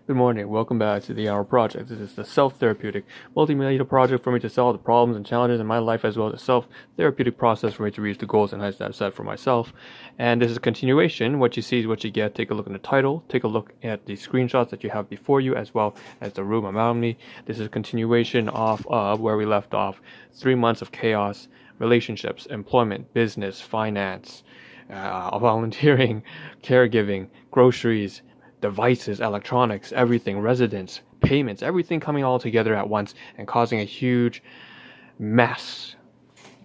Good morning, welcome back to the Ahn Rho Project. This is the self-therapeutic multimedia project for me to solve the problems and challenges in my life, as well as a self-therapeutic process for me to reach the goals and heights that I've set for myself. And this is a continuation. What you see is what you get. Take a look in the title, take a look at the screenshots that you have before you, as well as the room around me. This is a continuation of where we left off. 3 months of chaos, relationships, employment, business, finance, volunteering, caregiving, groceries, devices, electronics, everything, residence, payments, everything coming all together at once and causing a huge mess.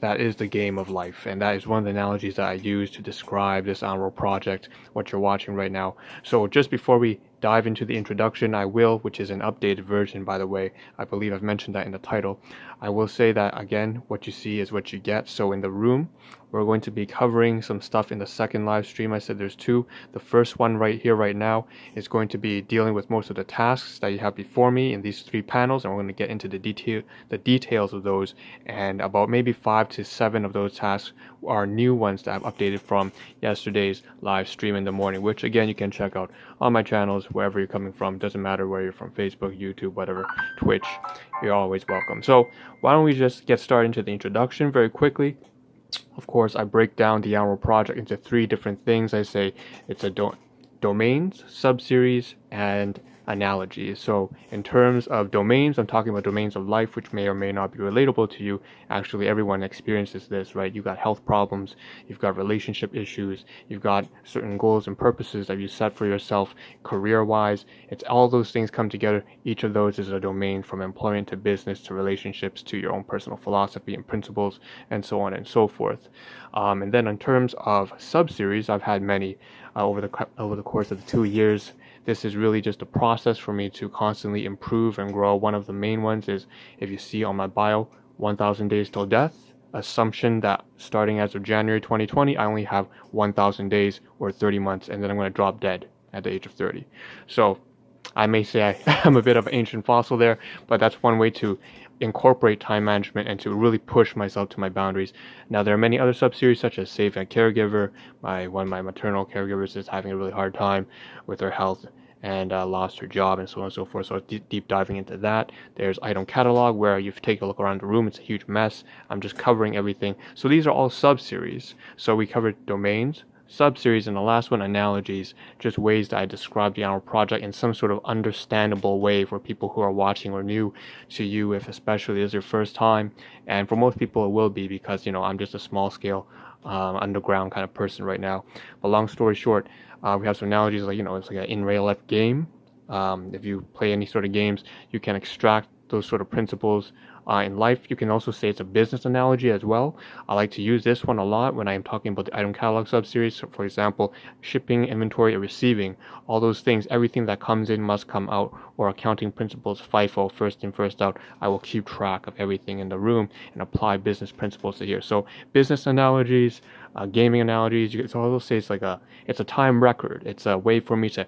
That is the game of life, and that is one of the analogies that I use to describe this Ahn Rho project, what you're watching right now. So just before we dive into the introduction, I will, which is an updated version, by the way, I believe I've mentioned that in the title, I will say that again, what you see is what you get. So in the room, we're going to be covering some stuff in the second live stream. I said there's two. The first one right here, right now, is going to be dealing with most of the tasks that you have before me in these 3 panels, and we're going to get into the details of those, and about maybe 5 to 7 of those tasks are new ones that I've updated from yesterday's live stream in the morning, which again you can check out on my channels wherever you're coming from. Doesn't matter where you're from, Facebook, YouTube, whatever, Twitch, you're always welcome. So why don't we just get started into the introduction very quickly. Of course, I break down the Ahn Rho project into 3 different things. I say it's a domains, subseries, and analogies. So in terms of domains, I'm talking about domains of life, which may or may not be relatable to you. Actually, everyone experiences this, right? You've got health problems, you've got relationship issues, you've got certain goals and purposes that you set for yourself career-wise. It's all those things come together. Each of those is a domain, from employment to business to relationships to your own personal philosophy and principles, and so on and so forth. And then in terms of subseries, I've had many over the course of the 2 years. This is really just a process for me to constantly improve and grow. One of the main ones is, if you see on my bio, 1,000 days till death. Assumption that starting as of January 2020, I only have 1,000 days or 30 months, and then I'm going to drop dead at the age of 30. So I may say I'm a bit of an ancient fossil there, but that's one way to incorporate time management and to really push myself to my boundaries. Now, there are many other subseries, such as Save a Caregiver. One of my maternal caregivers is having a really hard time with her health and lost her job, and so on and so forth. So deep diving into that. There's item catalog, where you take a look around the room. It's a huge mess. I'm just covering everything. So these are all sub-series. So we covered domains, sub-series, and the last one, analogies, just ways that I describe the Ahn Rho project in some sort of understandable way for people who are watching or new to you, if especially this is your first time. And for most people it will be, because I'm just a small scale underground kind of person right now. But long story short, we have some analogies like, it's like an in real life game. If you play any sort of games, you can extract those sort of principles in life. You can also say it's a business analogy as well. I like to use this one a lot when I'm talking about the item catalog subseries. So for example, shipping, inventory, and receiving, all those things, everything that comes in must come out, or accounting principles, FIFO, first in, first out. I will keep track of everything in the room and apply business principles to here. So business analogies, gaming analogies, you can also say it's a time record. It's a way for me to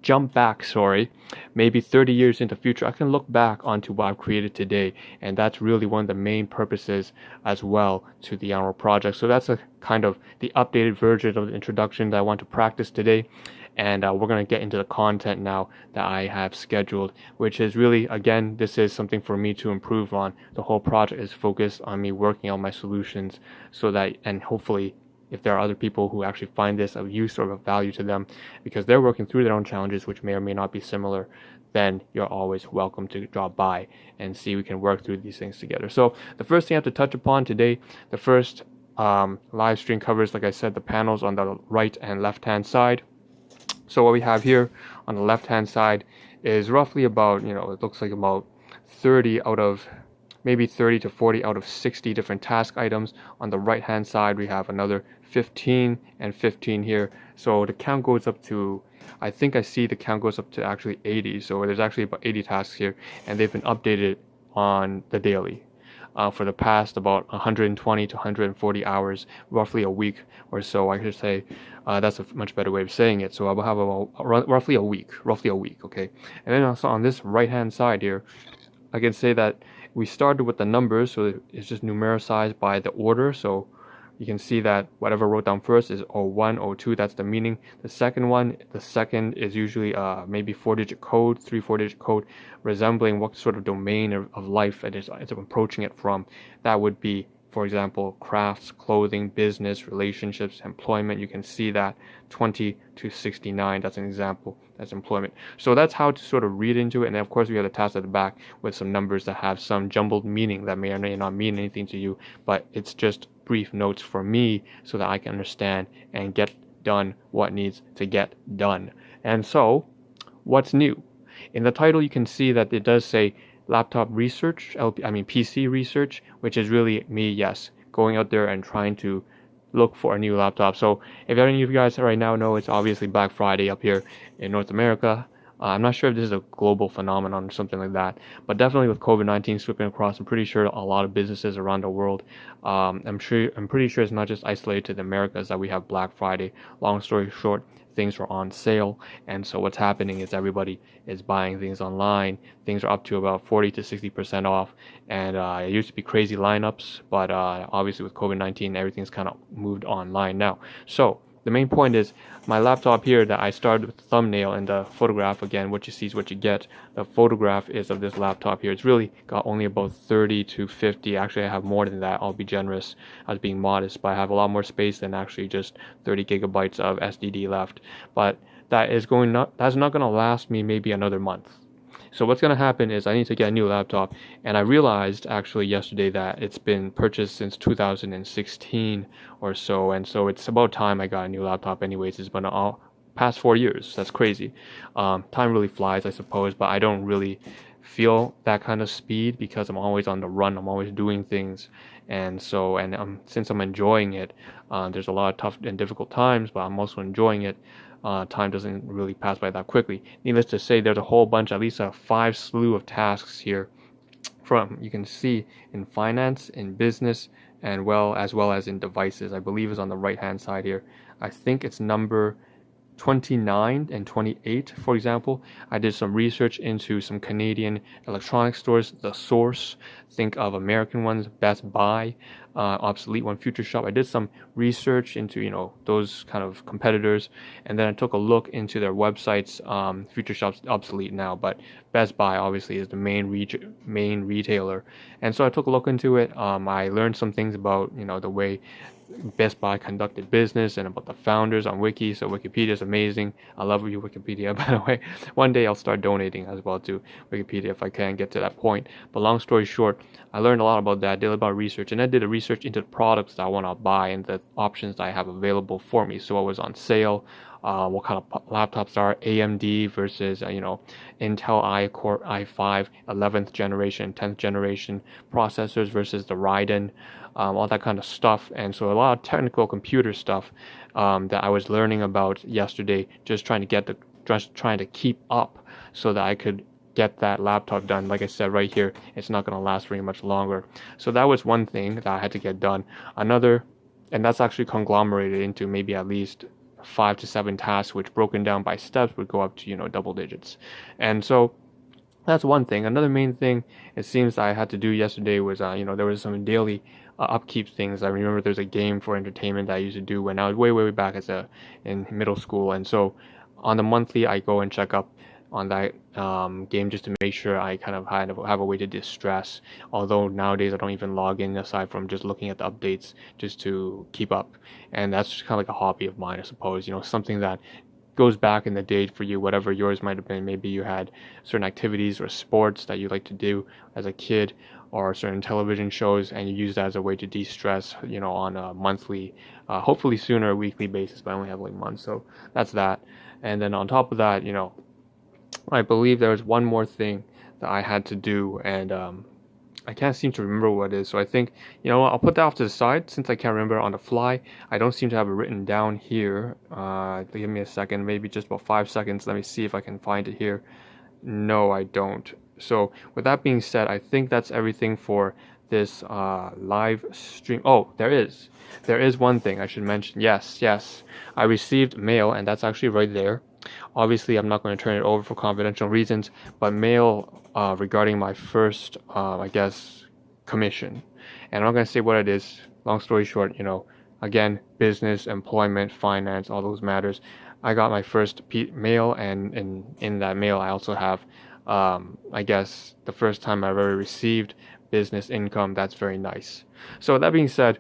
jump back, maybe 30 years into the future. I can look back onto what I've created today, and that's really one of the main purposes as well to the Ahn Rho project. So that's a kind of the updated version of the introduction that I want to practice today, and we're going to get into the content now that I have scheduled, which is really, again, this is something for me to improve on. The whole project is focused on me working on my solutions, so that, and hopefully if there are other people who actually find this of use or of value to them, because they're working through their own challenges, which may or may not be similar, then you're always welcome to drop by and see we can work through these things together. So the first thing I have to touch upon today, the first live stream covers, like I said, the panels on the right and left hand side. So what we have here on the left hand side is roughly about, it looks like about 30 to 40 out of 60 different task items. On the right hand side we have another 15 and 15 here. So the count goes up to, I think I see the count goes up to actually 80. So there's actually about 80 tasks here, and they've been updated on the daily for the past about 120 to 140 hours, roughly a week or so, I should say. That's a much better way of saying it. So I will have about roughly a week, okay? And then also on this right hand side here, I can say that we started with the numbers, so it's just numericized by the order. So you can see that whatever I wrote down first is 01, 02, that's the meaning. The second is usually maybe 4-digit code, 3-4-digit code, resembling what sort of domain of life it's approaching it from. That would be, for example, crafts, clothing, business, relationships, employment. You can see that 20 to 69, that's an example, that's employment. So that's how to sort of read into it. And then of course we have the task at the back with some numbers that have some jumbled meaning that may or may not mean anything to you, but it's just brief notes for me so that I can understand and get done what needs to get done. And so, what's new? In the title you can see that it does say laptop research, PC research, which is really me, yes, going out there and trying to look for a new laptop. So if any of you guys right now know, it's obviously Black Friday up here in North America. I'm not sure if this is a global phenomenon or something like that, but definitely with COVID-19 sweeping across, I'm pretty sure a lot of businesses around the world, I'm pretty sure it's not just isolated to the Americas that we have Black Friday. Long story short, things are on sale, and so what's happening is everybody is buying things online. Things are up to about 40 to 60% off, and it used to be crazy lineups, but obviously with COVID-19 everything's kind of moved online now. So the main point is my laptop here that I started with the thumbnail and the photograph. Again, what you see is what you get. The photograph is of this laptop here. It's really got only about 30 to 50. Actually, I have more than that. I'll be generous. I was being modest, but I have a lot more space than actually just 30 gigabytes of SSD left. But that's not going to last me maybe another month. So what's going to happen is I need to get a new laptop, and I realized actually yesterday that it's been purchased since 2016 or so, and so it's about time I got a new laptop anyways. It's been past 4 years. That's crazy. Time really flies, I suppose, but I don't really feel that kind of speed because I'm always on the run. I'm always doing things, and so since I'm enjoying it, there's a lot of tough and difficult times, but I'm also enjoying it. Time doesn't really pass by that quickly. Needless to say, there's a whole bunch, at least a 5 slew of tasks here you can see in finance, in business, and as well as in devices. I believe is on the right hand side here. I think it's number 29 and 28, for example. I did some research into some Canadian electronic stores. The Source, think of American ones, Best Buy, Obsolete One, Future Shop. I did some research into those kind of competitors, and then I took a look into their websites. Future Shop's obsolete now, but Best Buy obviously is the main retailer, and so I took a look into it. I learned some things about the way Best Buy conducted business and about the founders on Wiki. So Wikipedia is amazing. I love you, Wikipedia, by the way. One day I'll start donating as well to Wikipedia if I can get to that point. But long story short, I learned a lot about that, did a lot of research, and I did a research into the products that I want to buy and the options that I have available for me. So what was on sale, what kind of laptops are AMD versus Intel iCore i5 11th generation, 10th generation processors versus the Raiden, all that kind of stuff. And so a lot of technical computer stuff that I was learning about yesterday, just trying to keep up so that I could get that laptop done. Like I said right here, it's not going to last very much longer. So that was one thing that I had to get done. Another, and that's actually conglomerated into maybe at least 5 to 7 tasks, which broken down by steps would go up to double digits. And so that's one thing. Another main thing it seems I had to do yesterday was there was some daily upkeep things. I remember there's a game for entertainment that I used to do when I was way back in middle school, and so on the monthly I go and check up on that game just to make sure I kind of have a way to distress. Although nowadays I don't even log in aside from just looking at the updates just to keep up, and that's just kind of like a hobby of mine, I suppose. Something that goes back in the day for you, whatever yours might have been. Maybe you had certain activities or sports that you like to do as a kid, or certain television shows, and you use that as a way to de-stress, on a monthly, hopefully sooner, weekly basis, but I only have like months, so that's that. And then on top of that, I believe there was one more thing that I had to do, and I can't seem to remember what it is. So I think, I'll put that off to the side since I can't remember on the fly. I don't seem to have it written down here. Give me a second, maybe just about 5 seconds. Let me see if I can find it here. No, I don't. So with that being said, I think that's everything for this live stream. Oh, there is one thing I should mention. Yes, I received mail, and that's actually right there. Obviously, I'm not going to turn it over for confidential reasons, but mail regarding my first, commission. And I'm not going to say what it is. Long story short, again, business, employment, finance, all those matters. I got my first mail, and in that mail, I also have, I guess, the first time I've ever received business income. That's very nice. So that being said,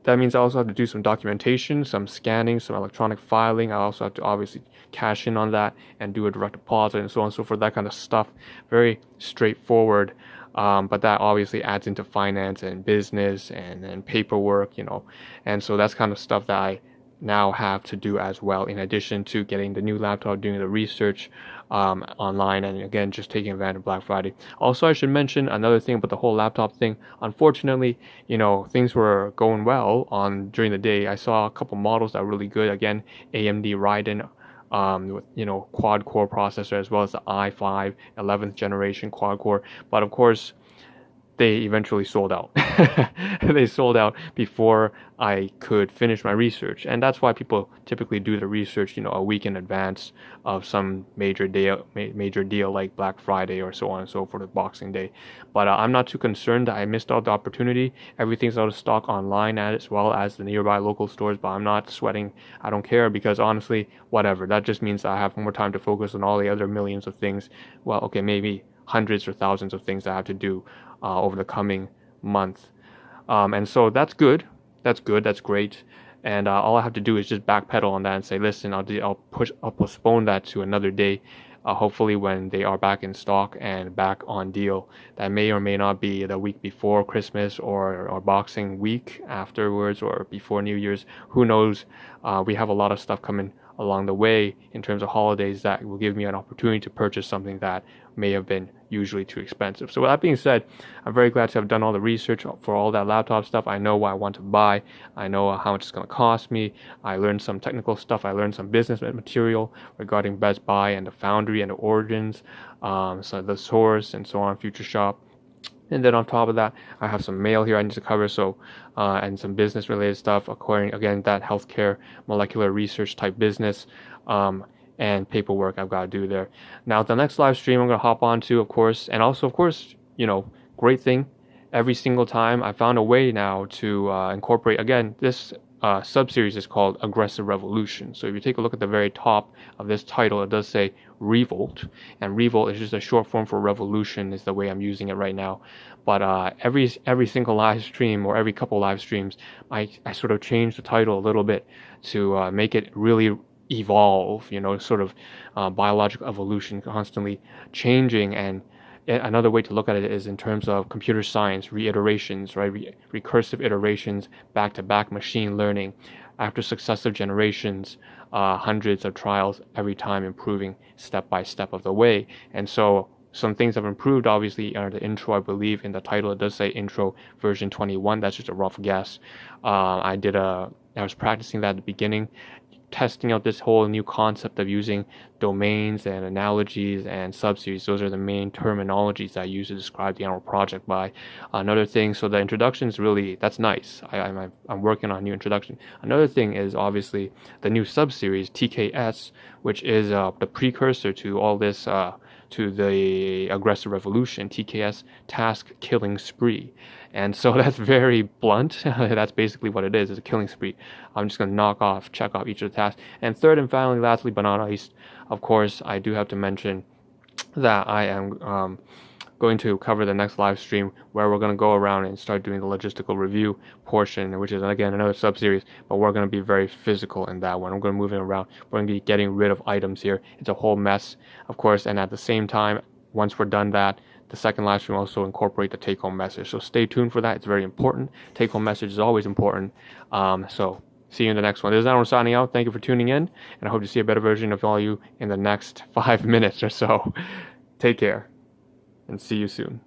that means I also have to do some documentation, some scanning, some electronic filing. I also have to obviously cash in on that and do a direct deposit and so on and so forth, that kind of stuff. Very straightforward. But that obviously adds into finance and business and paperwork, And so that's kind of stuff that I now have to do as well, in addition to getting the new laptop, doing the research online, and again, just taking advantage of Black Friday. Also, I should mention another thing about the whole laptop thing. Unfortunately, things were going well during the day. I saw a couple models that were really good. Again, AMD Ryzen with quad core processor, as well as the i5 11th generation quad core. But of course, they eventually sold out. They sold out before I could finish my research, and that's why people typically do the research, a week in advance of some major deal like Black Friday or so on and so forth, or Boxing Day. But I'm not too concerned that I missed out the opportunity. Everything's out of stock online, as well as the nearby local stores. But I'm not sweating. I don't care, because honestly, whatever. That just means I have more time to focus on all the other millions of things. Well, okay, maybe hundreds or thousands of things I have to do over the coming month. And so that's good. That's great. And all I have to do is just backpedal on that and say, listen, I'll postpone that to another day. Hopefully when they are back in stock and back on deal. That may or may not be the week before Christmas or Boxing Week afterwards, or before New Year's. Who knows? We have a lot of stuff coming along the way in terms of holidays that will give me an opportunity to purchase something that may have been usually too expensive. So with that being said, I'm very glad to have done all the research for all that laptop stuff. I know what I want to buy. I know how much it's going to cost me. I learned some technical stuff. I learned some business material regarding Best Buy and the foundry and the origins, so the source and so on, Future Shop. And then on top of that, I have some mail here I need to cover, and some business related stuff, acquiring, again, that healthcare molecular research type business, and paperwork I've got to do there. Now, the next live stream I'm going to hop onto, of course, and also, of course, great thing, every single time I found a way now to incorporate, again, this sub-series is called Aggressive Revolution. So if you take a look at the very top of this title, it does say Revolt, and Revolt is just a short form for revolution, is the way I'm using it right now. But every single live stream, or every couple live streams, I sort of change the title a little bit to make it really evolve, sort of biological evolution, constantly changing. And another way to look at it is in terms of computer science, reiterations, right? Recursive iterations, back-to-back machine learning, after successive generations, hundreds of trials, every time improving step by step of the way. And so some things have improved, obviously, are the intro. I believe in the title it does say intro version 21. That's just a rough guess. I was practicing that at the beginning, testing out this whole new concept of using domains and analogies and subseries. Those are the main terminologies I use to describe the Ahn Rho Project by. Another thing, so the introduction is really, that's nice. I'm working on a new introduction. Another thing is obviously the new subseries, TKS, which is the precursor to all this, to the Aggressive Revolution, TKS, Task Killing Spree. And so that's very blunt. That's basically what it is. It's a killing spree. I'm just going to check off each of the tasks. And third and finally, lastly but not least, of course, I do have to mention that I am going to cover the next live stream, where we're going to go around and start doing the logistical review portion, which is, again, another sub-series, but we're going to be very physical in that one. I'm going to move it around. We're going to be getting rid of items here. It's a whole mess, of course, and at the same time, once we're done that, the second live stream will also incorporate the take-home message. So stay tuned for that. It's very important. Take-home message is always important. So see you in the next one. This is Ahn Rho signing out. Thank you for tuning in, and I hope to see a better version of all you in the next 5 minutes or so. Take care, and see you soon.